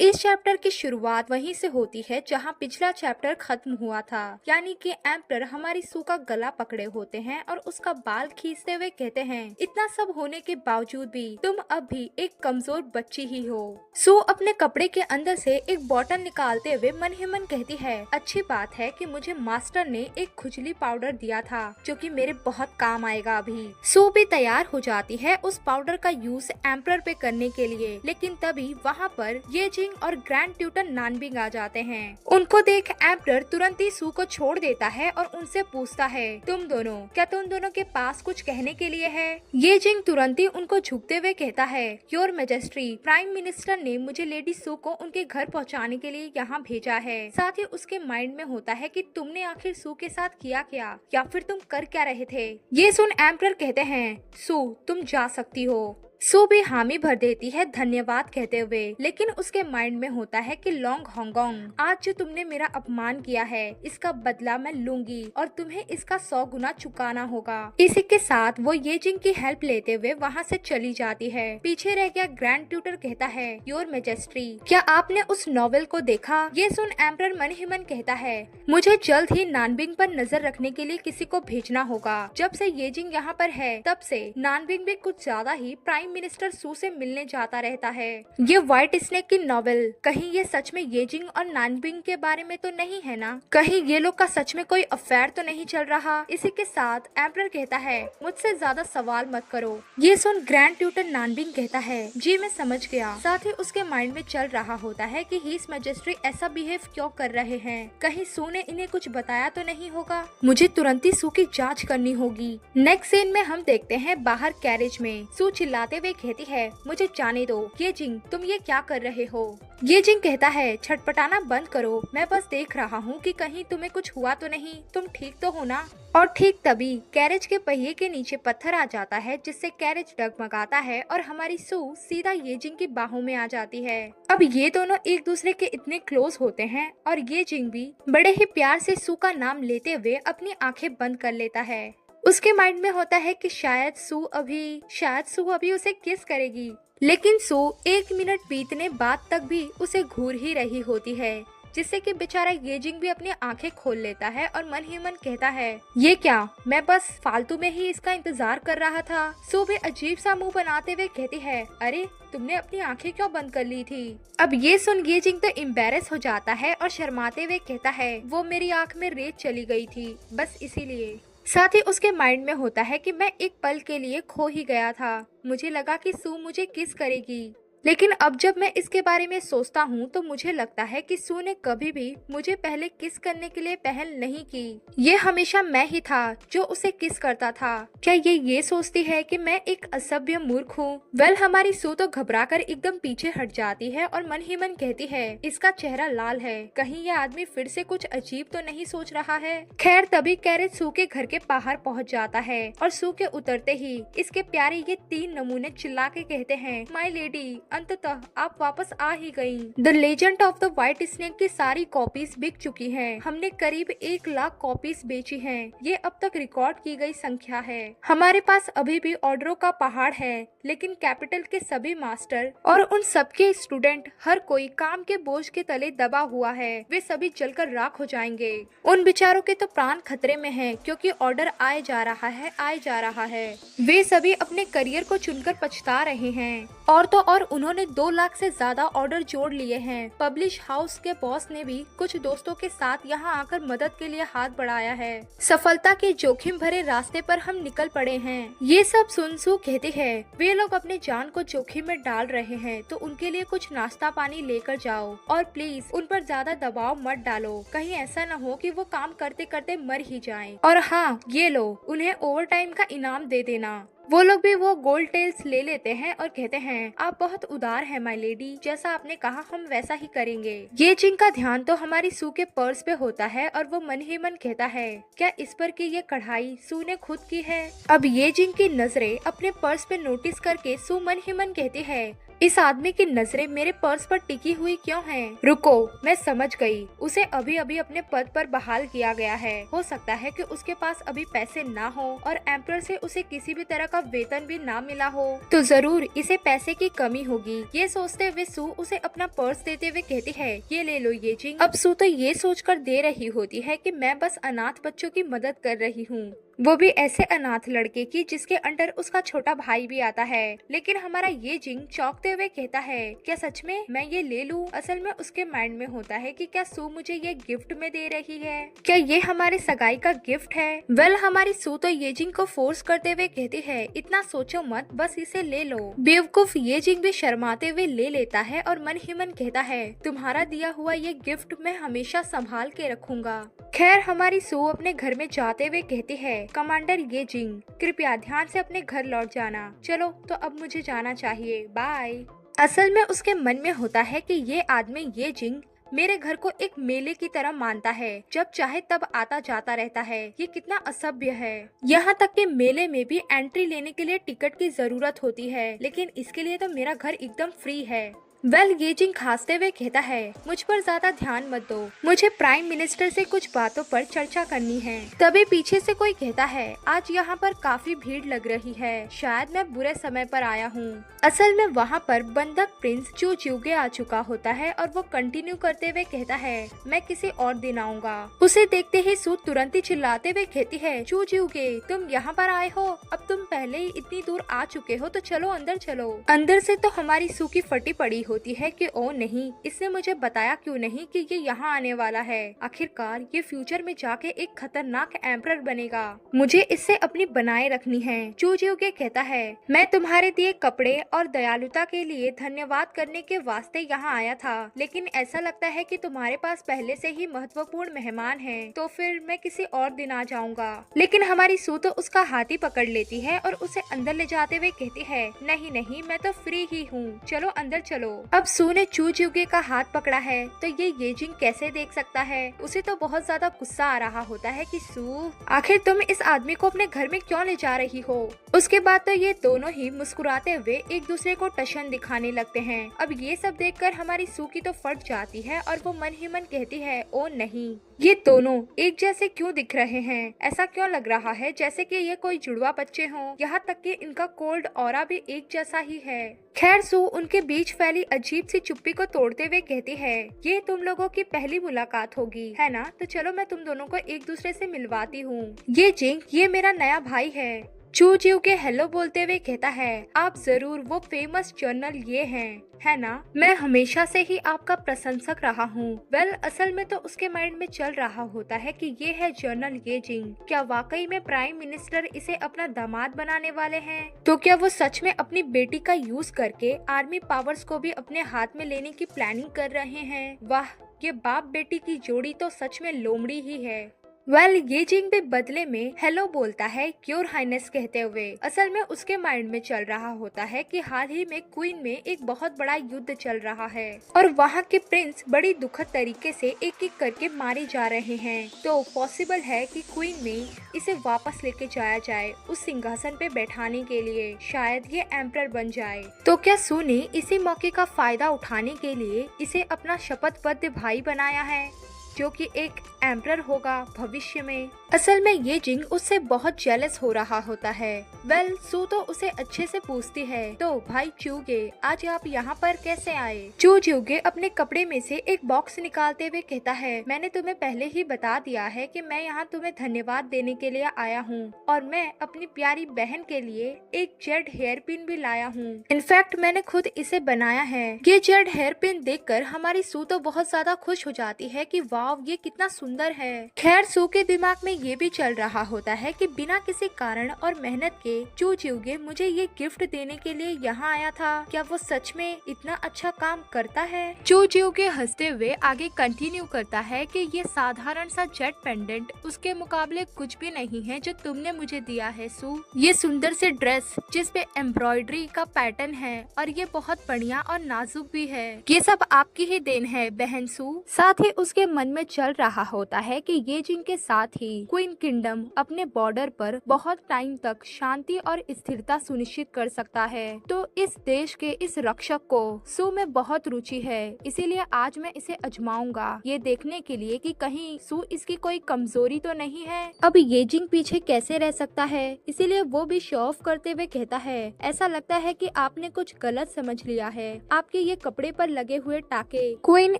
इस चैप्टर की शुरुआत वहीं से होती है जहां पिछला चैप्टर खत्म हुआ था, यानी कि एम्परर हमारी सू का गला पकड़े होते हैं और उसका बाल खींचते हुए कहते हैं, इतना सब होने के बावजूद भी तुम अब भी एक कमजोर बच्ची ही हो। सू अपने कपड़े के अंदर से एक बॉटल निकालते हुए मन ही मन कहती है, अच्छी बात है कि मुझे मास्टर ने एक खुजली पाउडर दिया था जो कि मेरे बहुत काम आएगा अभी। सू भी तैयार हो जाती है उस पाउडर का यूज एम्परर पे करने के लिए, लेकिन तभी वहाँ पर ये जिंग और ग्रैंड ट्यूटर नानबिंग आ जाते हैं। उनको देख एम्परर तुरंत ही सू को छोड़ देता है और उनसे पूछता है, क्या तुम दोनों के पास कुछ कहने के लिए है? ये जिंग तुरंत ही उनको झुकते हुए कहता है, योर मैजेस्टी, प्राइम मिनिस्टर ने मुझे लेडी सू को उनके घर पहुंचाने के लिए यहाँ भेजा है। साथ ही उसके माइंड में होता है कि तुमने आखिर सू के साथ किया क्या, या फिर तुम कर क्या रहे थे? ये सुन एम्परर कहते हैं, सू तुम जा सकती हो। सू भी हामी भर देती है धन्यवाद कहते हुए, लेकिन उसके माइंड में होता है कि लॉन्ग हांगकांग, आज जो तुमने मेरा अपमान किया है इसका बदला मैं लूंगी और तुम्हें इसका 100 गुना चुकाना होगा। इसी के साथ वो ये जिंग की हेल्प लेते हुए वहाँ से चली जाती है। पीछे रह गया ग्रैंड ट्यूटर कहता है, योर मैजेस्टी, क्या आपने उस नॉवेल को देखा? ये सुन एम्परर मन ही मन कहता है, मुझे जल्द ही नानबिंग पर नजर रखने के लिए किसी को भेजना होगा। जब से ये जिंग यहाँ पर है तब से नानबिंग भी कुछ ज्यादा ही प्राइम मिनिस्टर सू से मिलने जाता रहता है। ये व्हाइट स्नेक की नॉवेल, कहीं ये सच में येजिंग और नानबिंग के बारे में तो नहीं है ना? कहीं ये लोग का सच में कोई अफेयर तो नहीं चल रहा? इसी के साथ एम्परर कहता है, मुझसे ज्यादा सवाल मत करो। ये सुन ग्रैंड ट्यूटर नानबिंग कहता है, जी मैं समझ गया। साथ ही उसके माइंड में चल रहा होता है कि हिज मैजेस्टी ऐसा बिहेव क्यों कर रहे हैं, कहीं सू ने इन्हें कुछ बताया तो नहीं होगा? मुझे तुरंत ही सू की जाँच करनी होगी। नेक्स्ट सीन में हम देखते हैं बाहर कैरेज में सू चिल्लाते वे कहती है, मुझे जाने दो। ये जिंग, तुम ये क्या कर रहे हो? ये जिंग कहता है, छटपटाना बंद करो, मैं बस देख रहा हूँ कि कहीं तुम्हें कुछ हुआ तो नहीं, तुम ठीक तो हो ना? और ठीक तभी कैरेज के पहिए के नीचे पत्थर आ जाता है जिससे कैरेज डगमगाता है और हमारी सू सीधा ये जिंग की बाहों में आ जाती है। अब ये दोनों एक दूसरे के इतने क्लोज होते हैं और ये जिंग भी बड़े ही प्यार से सू का नाम लेते हुए अपनी आंखें बंद कर लेता है। उसके माइंड में होता है कि शायद सू अभी उसे किस करेगी, लेकिन सू 1 मिनट बीतने बाद तक भी उसे घूर ही रही होती है, जिससे कि बेचारा ये जिंग भी अपनी आंखें खोल लेता है और मन ही मन कहता है, ये क्या, मैं बस फालतू में ही इसका इंतजार कर रहा था। सू भी अजीब सा मुंह बनाते हुए कहती है, अरे तुमने अपनी आंखें क्यों बंद कर ली थी? अब ये सुन ये जिंग तो एम्बैरेस हो जाता है और शर्माते हुए कहता है, वो मेरी आंख में रेत चली गई थी, बस इसीलिए। साथ ही उसके माइंड में होता है कि मैं एक पल के लिए खो ही गया था, मुझे लगा कि सू मुझे किस करेगी, लेकिन अब जब मैं इसके बारे में सोचता हूँ तो मुझे लगता है कि सू ने कभी भी मुझे पहले किस करने के लिए पहल नहीं की। ये हमेशा मैं ही था जो उसे किस करता था। क्या ये सोचती है कि मैं एक असभ्य मूर्ख हूँ? वेल हमारी सू तो घबराकर एकदम पीछे हट जाती है और मन ही मन कहती है, इसका चेहरा लाल है, कहीं ये आदमी फिर से कुछ अजीब तो नहीं सोच रहा है। खैर तभी कैरेज सू के घर के बाहर पहुँच जाता है और सू के उतरते ही इसके प्यारे ये 3 नमूने चिल्ला के कहते हैं, माई लेडी, अंततः आप वापस आ ही गयी। The legend of the white snake की सारी कॉपीज बिक चुकी हैं। हमने करीब 1 लाख कॉपीज बेची हैं। ये अब तक रिकॉर्ड की गई संख्या है। हमारे पास अभी भी ऑर्डरों का पहाड़ है, लेकिन कैपिटल के सभी मास्टर और उन सबके स्टूडेंट, हर कोई काम के बोझ के तले दबा हुआ है। वे सभी जलकर राख हो जाएंगे। उन बेचारों के तो प्राण खतरे में है, क्योंकि ऑर्डर आए जा रहा है। वे सभी अपने करियर को चुनकर पछता रहे हैं। और तो और उन्होंने 2 लाख से ज्यादा ऑर्डर जोड़ लिए हैं। पब्लिश हाउस के बॉस ने भी कुछ दोस्तों के साथ यहाँ आकर मदद के लिए हाथ बढ़ाया है। सफलता के जोखिम भरे रास्ते पर हम निकल पड़े हैं। ये सब सुन सू कहती है, वे लोग अपने जान को जोखिम में डाल रहे हैं, तो उनके लिए कुछ नाश्ता पानी लेकर जाओ और प्लीज उन पर ज्यादा दबाव मत डालो, कहीं ऐसा न हो कि वो काम करते करते मर ही जाएं। और हाँ, ये लो, उन्हें ओवर टाइम का इनाम दे देना। वो लोग भी वो गोल्ड टेल्स ले लेते हैं और कहते हैं, आप बहुत उदार है माय लेडी, जैसा आपने कहा हम वैसा ही करेंगे। ये जिंग का ध्यान तो हमारी सू के पर्स पे होता है और वो मन ही मन कहता है, क्या इस पर की ये कढ़ाई सू ने खुद की है? अब ये जिंग की नजरें अपने पर्स पे नोटिस करके सू मन ही मन कहती है, इस आदमी की नजरें मेरे पर्स पर टिकी हुई क्यों हैं? रुको, मैं समझ गई। उसे अभी अभी अपने पद पर बहाल किया गया है। हो सकता है कि उसके पास अभी पैसे ना हो और एम्परर से उसे किसी भी तरह का वेतन भी ना मिला हो, तो जरूर इसे पैसे की कमी होगी। ये सोचते हुए सू उसे अपना पर्स देते हुए कहती है, ये ले लो ये जिंग। अब सू तो ये सोचकर दे रही होती है कि मैं बस अनाथ बच्चों की मदद कर रही हूँ, वो भी ऐसे अनाथ लड़के की जिसके अंडर उसका छोटा भाई भी आता है। लेकिन हमारा ये जिंग चौंकते हुए कहता है, क्या सच में मैं ये ले लूं? असल में उसके माइंड में होता है कि क्या सू मुझे ये गिफ्ट में दे रही है, क्या ये हमारे सगाई का गिफ्ट है? वेल, हमारी सू तो ये जिंग को फोर्स करते हुए कहती है, इतना सोचो मत, बस इसे ले लो। बेवकूफ ये जिंग भी शर्माते हुए ले लेता है और मन ही मन कहता है, तुम्हारा दिया हुआ ये गिफ्ट मैं हमेशा संभाल के रखूंगा। खैर, हमारी सू अपने घर में जाते हुए कहती है, कमांडर ये जिंग, कृपया ध्यान से अपने घर लौट जाना। चलो तो अब मुझे जाना चाहिए, बाय। असल में उसके मन में होता है कि ये आदमी ये जिंग मेरे घर को एक मेले की तरह मानता है, जब चाहे तब आता जाता रहता है। ये कितना असभ्य है। यहाँ तक कि मेले में भी एंट्री लेने के लिए टिकट की जरूरत होती है, लेकिन इसके लिए तो मेरा घर एकदम फ्री है। वेल, ये जिंग खांसते हुए कहता है, मुझ पर ज्यादा ध्यान मत दो, मुझे प्राइम मिनिस्टर से कुछ बातों पर चर्चा करनी है। तभी पीछे से कोई कहता है, आज यहाँ पर काफी भीड़ लग रही है, शायद मैं बुरे समय पर आया हूँ। असल में वहाँ पर बंधक प्रिंस चू ज्यूगे आ चुका होता है और वो कंटिन्यू करते हुए कहता है, मैं किसी और दिन आऊंगा। उसे देखते ही सू तुरंत ही चिल्लाते हुए कहती है, चू ज्यूगे, तुम यहाँ पर आए हो? अब तुम पहले ही इतनी दूर आ चुके हो, तो चलो अंदर चलो। अंदर से तो हमारी सू की फटी पड़ी होती है कि ओ नहीं, इसने मुझे बताया क्यों नहीं कि ये यहाँ आने वाला है। आखिरकार ये फ्यूचर में जाके एक खतरनाक एम्परर बनेगा, मुझे इससे अपनी बनाए रखनी है। चू ज्यूगे कहता है, मैं तुम्हारे दिए कपड़े और दयालुता के लिए धन्यवाद करने के वास्ते यहाँ आया था, लेकिन ऐसा लगता है कि तुम्हारे पास पहले से ही महत्वपूर्ण मेहमान हैं, तो फिर मैं किसी और दिन आ जाऊंगा। लेकिन हमारी सू तो उसका हाथ ही पकड़ लेती है और उसे अंदर ले जाते हुए कहती है, नहीं नहीं, मैं तो फ्री ही हूँ, चलो अंदर चलो। अब सू ने चू ज्यूगे का हाथ पकड़ा है, तो ये जिंग कैसे देख सकता है? उसे तो बहुत ज्यादा गुस्सा आ रहा होता है कि सू, आखिर तुम इस आदमी को अपने घर में क्यों ले जा रही हो? उसके बाद तो ये दोनों ही मुस्कुराते हुए एक दूसरे को टशन दिखाने लगते हैं। अब ये सब देखकर हमारी सू की तो फट जाती है और वो मन ही मन कहती है, ओ नहीं, ये दोनों एक जैसे क्यों दिख रहे हैं? ऐसा क्यों लग रहा है जैसे कि ये कोई जुड़वा बच्चे हों? यहाँ तक कि इनका कोल्ड ऑरा भी एक जैसा ही है। खैर, सू उनके बीच फैली अजीब सी चुप्पी को तोड़ते हुए कहती है, ये तुम लोगों की पहली मुलाकात होगी, है ना? तो चलो मैं तुम दोनों को एक दूसरे से मिलवाती हूँ। ये जिंग, ये मेरा नया भाई है। चू ज्यूगे हेलो बोलते हुए कहता है, आप जरूर वो फेमस जर्नल ये हैं, है ना? मैं हमेशा से ही आपका प्रशंसक रहा हूँ। वेल, असल में तो उसके माइंड में चल रहा होता है कि ये है जर्नल ये जिंग। क्या वाकई में प्राइम मिनिस्टर इसे अपना दामाद बनाने वाले हैं? तो क्या वो सच में अपनी बेटी का यूज करके आर्मी पावर्स को भी अपने हाथ में लेने की प्लानिंग कर रहे हैं? वाह, ये बाप बेटी की जोड़ी तो सच में लोमड़ी ही है। वेल, ये जिंग भी बदले में हेलो बोलता है, योर हाइनेस कहते हुए। असल में उसके माइंड में चल रहा होता है कि हाल ही में क्वीन में एक बहुत बड़ा युद्ध चल रहा है और वहाँ के प्रिंस बड़ी दुखद तरीके से एक एक करके मारे जा रहे हैं। तो पॉसिबल है कि क्वीन में इसे वापस लेके जाया जाए उस सिंहासन पे बैठाने के लिए, शायद ये एम्परर बन जाए। तो क्या सू ने इसी मौके का फायदा उठाने के लिए इसे अपना शपथबद्ध भाई बनाया है, जो कि एक एम्परर होगा भविष्य में? असल में ये जिंग उससे बहुत जेलस हो रहा होता है। वेल, सू तो उसे अच्छे से पूछती है, तो भाई च्यूगे, आज आप यहाँ पर कैसे आए? चू ज्यूगे अपने कपड़े में से एक बॉक्स निकालते हुए कहता है, मैंने तुम्हें पहले ही बता दिया है कि मैं यहाँ तुम्हें धन्यवाद देने के लिए आया हूँ और मैं अपनी प्यारी बहन के लिए एक जेड हेयर पिन भी लाया हूँ। इनफैक्ट मैंने खुद इसे बनाया है। ये जेड हेयर पिन देखकर हमारी सू तो बहुत ज्यादा खुश हो जाती है कि वाव, ये कितना सुंदर है। खैर, सू के दिमाग में ये भी चल रहा होता है कि बिना किसी कारण और मेहनत के चू ज्यूगे मुझे ये गिफ्ट देने के लिए यहाँ आया था। क्या वो सच में इतना अच्छा काम करता है? चू ज्यूगे हंसते हुए आगे कंटिन्यू करता है कि ये साधारण सा जेट पेंडेंट उसके मुकाबले कुछ भी नहीं है जो तुमने मुझे दिया है सू। ये सुंदर से ड्रेस जिसपे एम्ब्रॉयडरी का पैटर्न है और ये बहुत बढ़िया और नाजुक भी है, ये सब आपकी ही देन है बहन सू। साथ ही उसके मन में चल रहा होता है कि ये जिंग के साथ ही क्वीन किंगडम अपने बॉर्डर पर बहुत टाइम तक शांति और स्थिरता सुनिश्चित कर सकता है। तो इस देश के इस रक्षक को सू में बहुत रुचि है, इसीलिए आज मैं इसे आजमाऊंगा ये देखने के लिए कि कहीं सू इसकी कोई कमजोरी तो नहीं है। अब ये जिंग पीछे कैसे रह सकता है, इसीलिए वो भी शो ऑफ करते हुए कहता है, ऐसा लगता है कि आपने कुछ गलत समझ लिया है। आपके ये कपड़े पर लगे हुए टाके क्वीन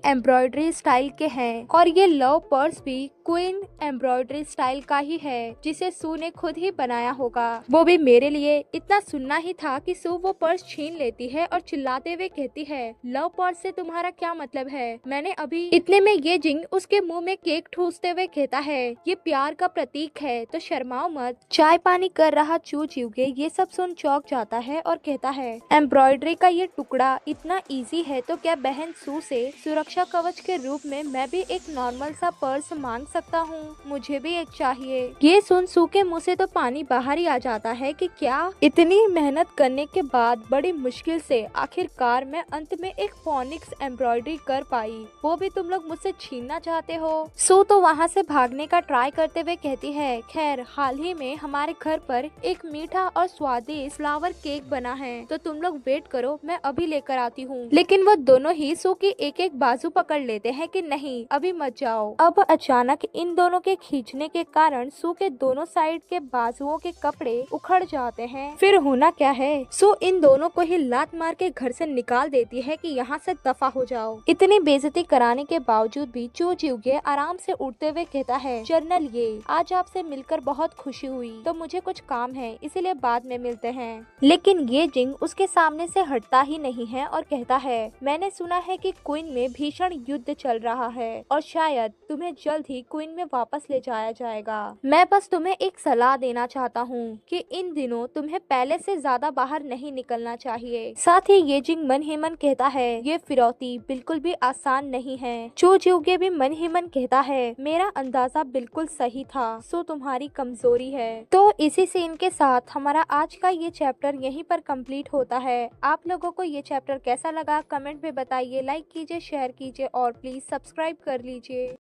एम्ब्रॉयडरी स्टाइल के हैं और ये लव पर्स भी क्वीन एम्ब्रॉयडरी स्टाइल का ही है जिसे सू ने खुद ही बनाया होगा, वो भी मेरे लिए। इतना सुनना ही था कि सू वो पर्स छीन लेती है और चिल्लाते हुए कहती है, लव पर्स से तुम्हारा क्या मतलब है? मैंने अभी। इतने में ये जिंग उसके मुंह में केक ठूसते हुए कहता है, ये प्यार का प्रतीक है तो शर्माओ मत। चाय पानी कर रहा चू चिवगे ये सब सुन चौंक जाता है और कहता है, एम्ब्रॉयडरी का ये टुकड़ा इतना इजी है तो क्या बहन सू से सुरक्षा कवच के रूप में मैं भी एक नॉर्मल सा पर्स मांग सकता हूँ? मुझे भी एक चाहिए। ये सुन सू के मुंह से तो पानी बाहर ही आ जाता है कि क्या इतनी मेहनत करने के बाद बड़ी मुश्किल से आखिरकार मैं अंत में एक फोनिक्स एम्ब्रॉयडरी कर पाई, वो भी तुम लोग मुझसे छीनना चाहते हो। सू तो वहाँ से भागने का ट्राई करते हुए कहती है, खैर हाल ही में हमारे घर पर एक मीठा और स्वादिष्ट फ्लावर केक बना है तो तुम लोग वेट करो, मैं अभी लेकर आती हूँ। लेकिन वो दोनों ही सू की एक एक बाजू पकड़ लेते हैं कि नहीं अभी मत जाओ। अब अचानक इन दोनों के खींचने के कारण सू के दोनों साइड के बाजुओं के कपड़े उखड़ जाते हैं। फिर होना क्या है, सू इन दोनों को ही लात मार के घर से निकाल देती है कि यहाँ से दफा हो जाओ। इतनी बेइज्जती कराने के बावजूद भी चू चिवगे आराम से उठते हुए कहता है, जनरल ये आज आपसे मिलकर बहुत खुशी हुई, तो मुझे कुछ काम है इसीलिए बाद में मिलते हैं। लेकिन ये जिंग उसके सामने से हटता ही नहीं है और कहता है, मैंने सुना है कि क्वीन में भीषण युद्ध चल रहा है और शायद तुम्हें जल्द ही क्वीन में वापस ले जाया जाएगा। मैं बस तुम्हें एक सलाह देना चाहता हूँ कि इन दिनों तुम्हें पहले से ज्यादा बाहर नहीं निकलना चाहिए। साथ ही ये जिंग मन ही मन कहता है, ये फिरौती बिल्कुल भी आसान नहीं है। चू चिवगे भी मन ही मन कहता है, मेरा अंदाजा बिल्कुल सही था, सो तुम्हारी कमजोरी है। तो इसी सीन के साथ हमारा आज का ये चैप्टर यहीं पर कंप्लीट होता है। आप लोगों को ये चैप्टर कैसा लगा कमेंट में बताइए, लाइक कीजिए, शेयर कीजिए और प्लीज सब्सक्राइब कर लीजिए।